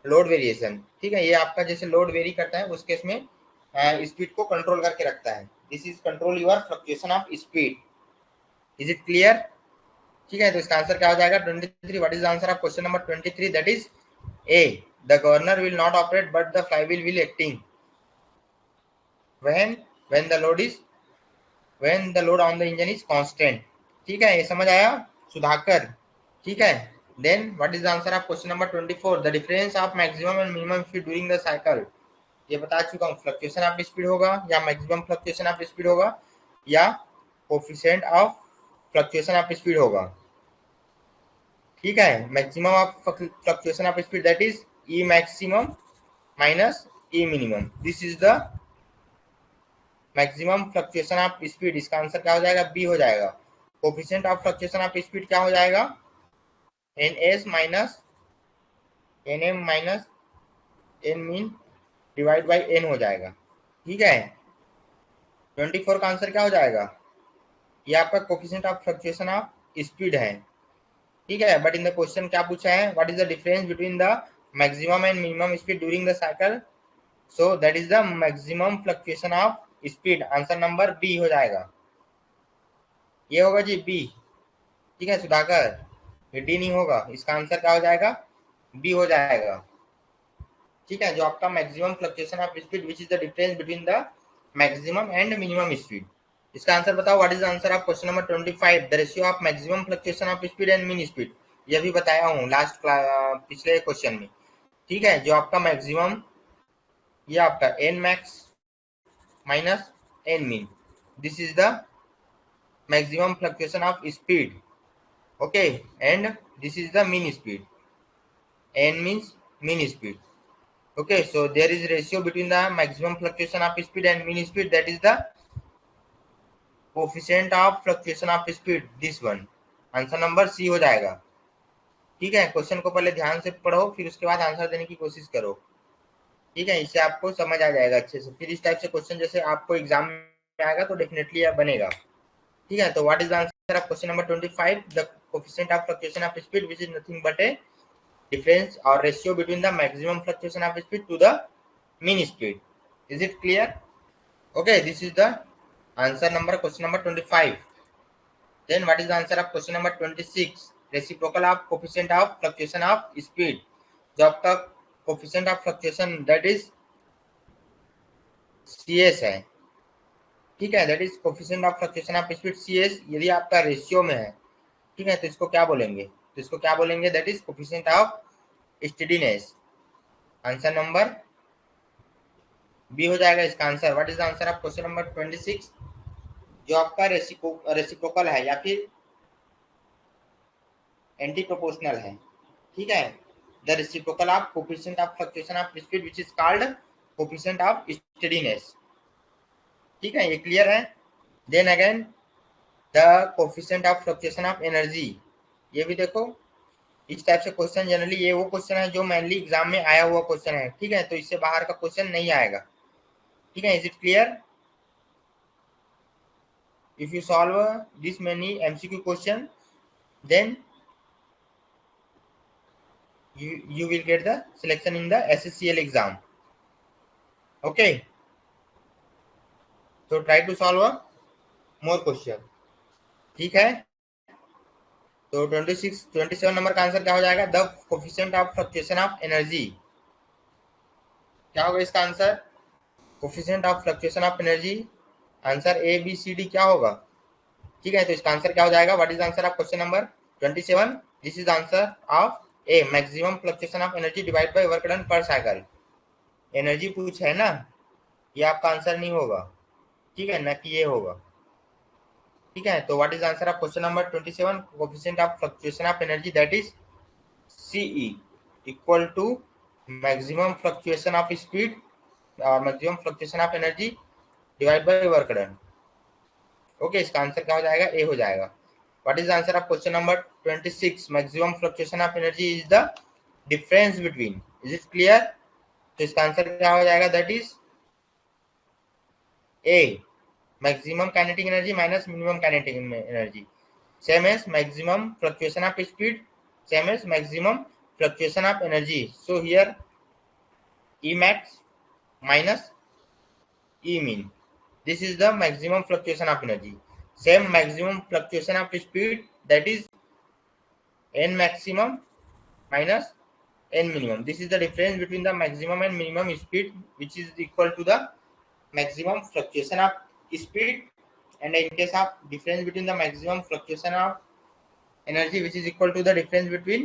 load variation. ठीक है, ये आपका जैसे लोड वेरी करता है उस केस में स्पीड को कंट्रोल करके रखता है. This is control your fluctuation of speed. Is it clear? ठीक है, तो इसका आंसर क्या हो जाएगा? 23. What is the answer of question number 23? That is A. The governor will not operate but the flywheel will acting when the load is when the load on the engine is constant. ठीक है, ये समझ आया सुधाकर? ठीक है. Then what is the answer of question number 24? The difference of maximum and minimum speed during the cycle. ये बता चुका हूँ, फ्लक्चुएशन ऑफ स्पीड होगा या मैक्सिमम फ्लक्चुएशन ऑफ स्पीड होगा या coefficient of fluctuation of speed होगा. ठीक है, maximum of fluctuation of speed that is E maximum minus E minimum. This is the maximum fluctuation of speed. इसका answer क्या हो जाएगा? बी हो जाएगा. Coefficient of fluctuation of speed क्या हो जाएगा? N minus N M minus N mean divide by N हो जाएगा. ठीक है, 24 का आंसर क्या हो जाएगा? ये आपका coefficient of fluctuation of speed है. ठीक है, बट इन द क्वेश्चन क्या पूछा है? What is the difference between the maximum and minimum speed during the cycle? So that is the maximum fluctuation of speed. Answer number B हो जाएगा. ये होगा जी बी. ठीक है सुधाकर, ये डी नहीं होगा. इसका आंसर क्या हो जाएगा? बी हो जाएगा. ठीक है, जो आपका maximum fluctuation of speed which is the difference between the maximum and minimum speed. इसका आंसर बताओ। What is the answer of question number 25, the ratio of maximum fluctuation of speed and mean speed. ये भी बताया हूँ last पिछले question में। ठीक है, जो आपका मैक्सिमम, ये आपका N max minus N mean, this is the maximum fluctuation of speed, okay, and this is the mean speed. N means mean speed, okay. So there is ratio between the maximum fluctuation of speed and mean speed, that is the coefficient of fluctuation of speed, this one. Answer number C हो जाएगा। ठीक है, question को पहले ध्यान से पढ़ो, फिर उसके बाद आंसर देने की कोशिश करो। ठीक है, इससे आपको समझ आ जाएगा अच्छे से। फिर इस टाइप से क्वेश्चन जैसे आपको एग्जाम में आएगा तो डेफिनेटली बनेगा। ठीक है, तो what is the answer of question number 25, the coefficient of fluctuation of speed which is nothing but A difference or ratio between the maximum fluctuation of speed to the mean speed. Is it clear? Okay, this is the answer number question number 25. Then what is the answer of question number 26, reciprocal of coefficient of fluctuation of speed। जो आपका coefficient of fluctuation that is CS है। ठीक है, that is coefficient of fluctuation of speed CS, यदि आपका ratio में है, ठीक है, तो इसको क्या बोलेंगे? तो इसको क्या बोलेंगे? that is coefficient of steadiness। Answer number B हो जाएगा इसका answer. What is the answer of question number 26, जो आपका रेसिप्रोकल है या फिर एंटी प्रोपोर्शनल है। ठीक है, the reciprocal of coefficient of fluctuation of speed which is called coefficient of steadiness. ठीक है, ये क्लियर है। Then again the coefficient of fluctuation of energy, ये भी देखो। इस टाइप से क्वेश्चन जनरली, ये वो क्वेश्चन है जो मेनली एग्जाम में आया हुआ क्वेश्चन है। ठीक है, तो इससे बाहर का क्वेश्चन नहीं आएगा। ठीक है, is it clear? If you solve this many MCQ question, then you will get the selection in the SSCL exam. Okay, so try to solve more question। ठीक है, तो 27 नंबर का आंसर क्या हो जाएगा? The coefficient of fluctuation of energy. क्या होगा इसका answer? Coefficient of fluctuation of energy, answer A B C D क्या होगा? ठीक है, तो इसका आंसर क्या हो जाएगा? What is answer of question number 27? This is answer of A, maximum fluctuation of energy divide by work done पर साइकिल। एनर्जी पूछ है ना, ये आपका आंसर नहीं होगा। ठीक है ना, कि ये होगा। ठीक है, तो what is answer of question number 27, coefficient of fluctuation of energy that is CE equal to maximum fluctuation of speed और maximum fluctuation of energy divide by work done. Okay, इसका आंसर क्या हो जाएगा? ए हो जाएगा। What is answer of question number 26, maximum fluctuation of energy is the difference between. Is it clear? तो इसका answer क्या हो जाएगा? That is A, maximum kinetic energy minus minimum kinetic energy, same as maximum fluctuation of speed, same as maximum fluctuation of energy. So here E max minus E mean, this is the maximum fluctuation of energy. Same maximum fluctuation of speed, that is n maximum minus n minimum, this is the difference between the maximum and minimum speed, which is equal to the maximum fluctuation of speed, and in case of difference between the maximum fluctuation of energy, which is equal to the difference between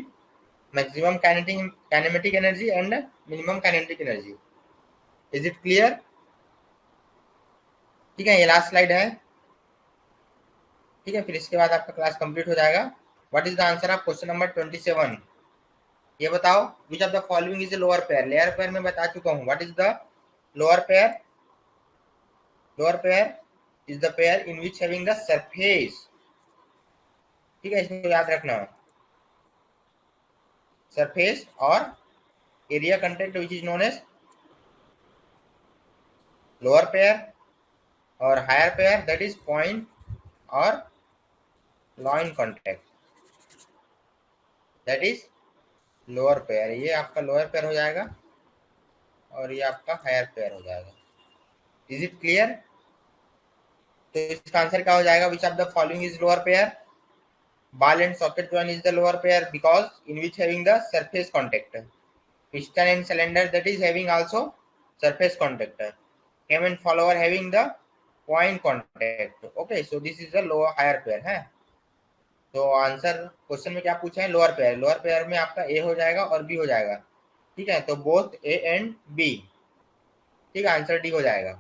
maximum kinematic energy and minimum kinetic energy. Is it clear? ठीक है, ये last slide है। ठीक है, फिर इसके बाद आपका क्लास कंप्लीट हो जाएगा। What is the answer of question number 27? ये बताओ, विच of the following is lower pair. Lower pair में बता चुका हूँ। What is the lower pair? Lower pair is the pair in which having the surface। ठीक है, इसको याद रखना, सरफेस और area contact which is known as lower pair, और higher pair that is point और line contact, that is lower pair. ये आपका लोअर पेयर हो जाएगा और ये आपका हायर पेयर हो जाएगा। Is it clear? तो इसका आंसर क्या हो जाएगा? विच of the following is lower pair? ball and socket joint is the lower pair because in which having the surface contact. Piston and cylinder that is having also surface contact. Cam and follower having the point contact. Okay, so this is the lower higher pair है. तो answer question में क्या पूछा है, lower pair. Lower pair में आपका ए हो जाएगा और बी हो जाएगा. ठीक है, तो बोथ ए एंड बी. ठीक है, आंसर डी हो जाएगा.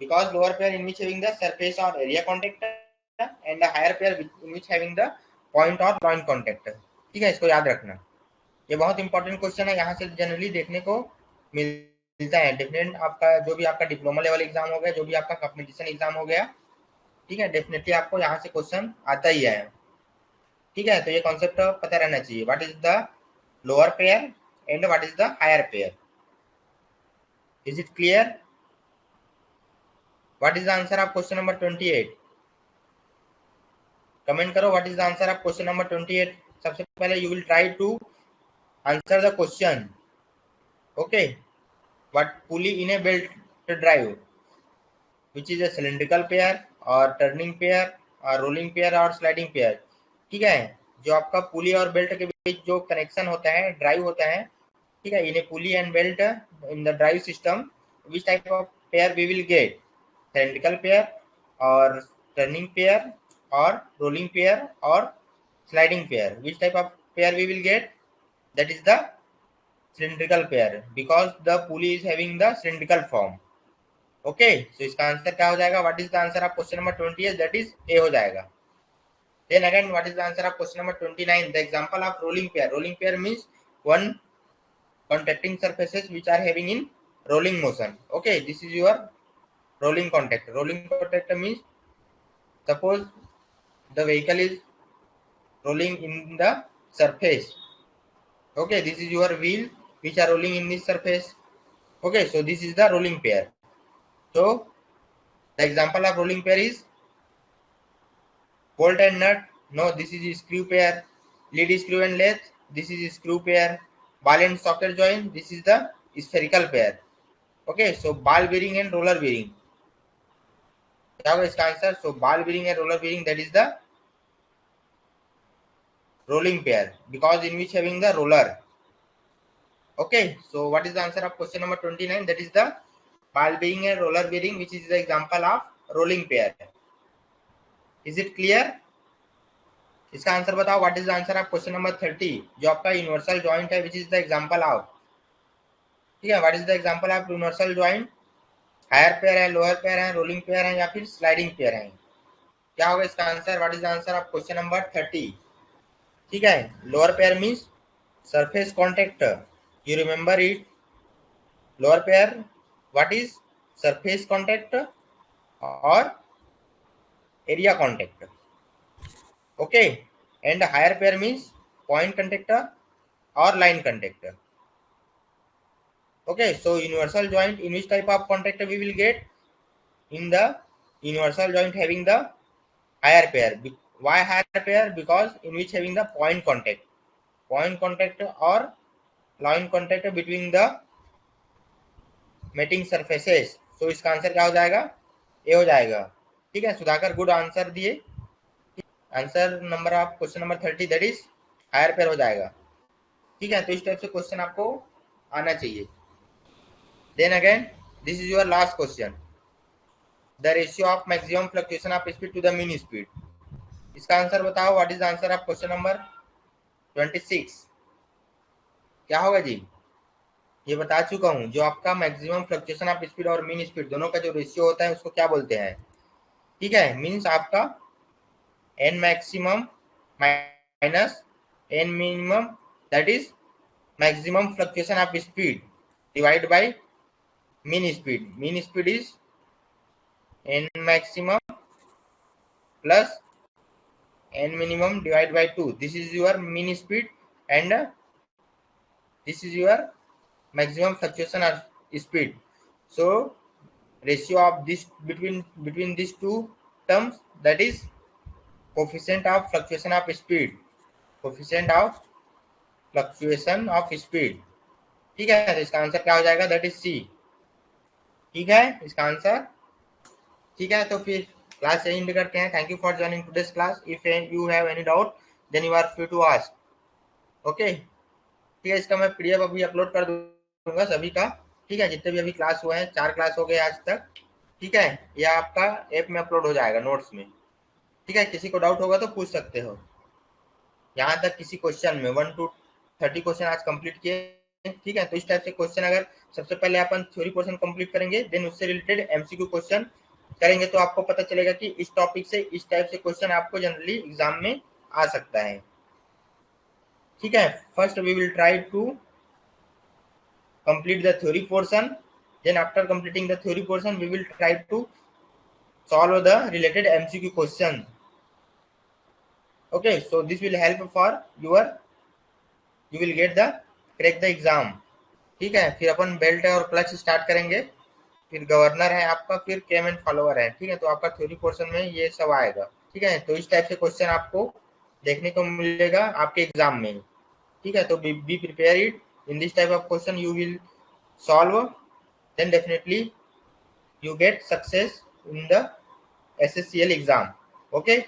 Because lower pair in which having the surface और area contact and the higher pair in which having the point और लाइन कॉन्टेक्ट. ठीक है, इसको याद रखना. ये बहुत इंपॉर्टेंट क्वेश्चन है, यहाँ से जनरली देखने को मिलता है. डिफरेंट आपका जो भी आपका डिप्लोमा लेवल एग्जाम हो गया, जो भी आपका कॉम्पिटिशन एग्जाम हो गया, ठीक है, डेफिनेटली आपको यहाँ से क्वेश्चन आता ही है. ठीक है, तो ये कॉन्सेप्ट पता रहना चाहिए. What is the lower pair and what is the higher pair. Is it clear? What is the answer of question number 28? Comment करो what is the answer of question number 28. सबसे पहले you will try to answer the question. Okay, what pulley in a belt drive, which is a cylindrical pair और turning pair और rolling pair और sliding pair. ठीक है, जो आपका पुली और बेल्ट के बीच जो कनेक्शन होता है, ड्राइव होता है. ठीक है, in a pulley and belt in the drive system, which type of pair we will get, cylindrical pair और टर्निंग पेयर और रोलिंग पेयर और sliding pair. Which type of pair we will get? That is the cylindrical pair because the pulley is having the cylindrical form. Okay, so इसका answer क्या हो जाएगा? What is the answer of question number 20? That is A हो जाएगा. Then again what is the answer of question number 29? The example of rolling pair. Rolling pair means one contacting surfaces which are having in rolling motion. Okay, this is your rolling contact. Rolling contact means suppose the vehicle is rolling in the surface. Okay, this is your wheel which are rolling in this surface. Okay, so this is the rolling pair. So the example of rolling pair is bolt and nut. No, this is screw pair. Lead screw and lathe. This is screw pair. Ball and socket joint. This is the spherical pair. Okay, so ball bearing and roller bearing. क्या होगा इसका answer? So ball bearing and roller bearing, that is the rolling pair because in which having the roller. Okay, so what is the answer of question number 29? That is the ball bearing and roller bearing, which is the example of rolling pair. Is it clear? इसका answer बताओ. What is the answer of question number 30? जो आपका universal joint है, which is the example of. ठीक है, what is the example of universal joint? Higher pair है, lower pair है, rolling pair है या फिर स्लाइडिंग पेयर है. क्या होगा इसका answer? What is the answer of question number 30? ठीक है, lower pair means surface contact. You remember it. Lower pair what is surface contact और area contact. Okay, and higher pair means point contactor or line contactor. Okay, so universal joint, in which type of contactor we will get? In the universal joint having the higher pair. Why higher pair? Because in which having the point contact or line contact between the mating surfaces. So इसका answer क्या हो जाएगा? A हो जाएगा. ठीक है, Sudhakar good answer दिए. Answer number of question number 30 that is higher pair हो जाएगा. ठीक है, तो इस टाइप से क्वेश्चन आपको आना चाहिए. Then again this is your last question. The ratio of maximum fluctuation of speed to the mean speed. इसका आंसर बताओ. What is the answer of question number 26? क्या होगा जी? ये बता चुका हूं. जो आपका मैक्सिमम फ्लक्चुएशन ऑफ स्पीड और मीन स्पीड दोनों का जो रेशियो होता है उसको क्या बोलते हैं? ठीक है, मीन्स आपका N maximum minus N minimum, that is maximum fluctuation of speed divided by mean speed. Mean speed is n maximum plus n minimum divided by 2. This is your mean speed and this is your maximum fluctuation of speed. So ratio of this between these two terms, that is coefficient of fluctuation of speed. Coefficient of fluctuation of speed. ठीक है, तो इसका answer क्या हो जाएगा? That is C. ठीक है, इसका आंसर. ठीक है, तो फिर क्लास यही एंड करते हैं. Thank you for joining today's class. If you have any doubt then you are free to ask. Okay, ठीक है, इसका मैं पीडीएफ अभी अपलोड कर दूंगा सभी का. ठीक है, जितने भी अभी क्लास हुए हैं, 4 क्लास हो गए आज तक. ठीक है, यह आपका ऐप में अपलोड हो जाएगा नोट्स में। ठीक है, किसी को डाउट होगा तो पूछ सकते हो। यहाँ तक किसी क्वेश्चन में 1 to 30 क्वेश्चन आज कंप्लीट किए। ठीक है, तो इस टाइप से क्वेश्चन अगर सबसे पहले अपन थ्योरी पोर्शन कंप्लीट करेंगे, देन उससे रिलेटेड एमसीक्यू क्वेश्चन करेंगे, तो आपको पता चलेगा कि इस टॉपिक से इस टाइप से क्वेश्चन आपको जनरली एग्जाम में आ सकता है। ठीक है, first we will try to complete the theory portion, then after completing the theory portion we will try to solve the related MCQ question. Okay, so this will help for your, you will get the crack the exam. ठीक है, फिर अपन belt और clutch start करेंगे, फिर governor है आपका, फिर came and follower है। ठीक है, तो आपका थ्योरी पोर्शन में ये सब आएगा। ठीक है, तो इस टाइप से क्वेश्चन आपको देखने को मिलेगा आपके एग्जाम में। ठीक है, तो be prepare it in this type of question you will solve, then definitely you get success in the SSCL exam. Okay.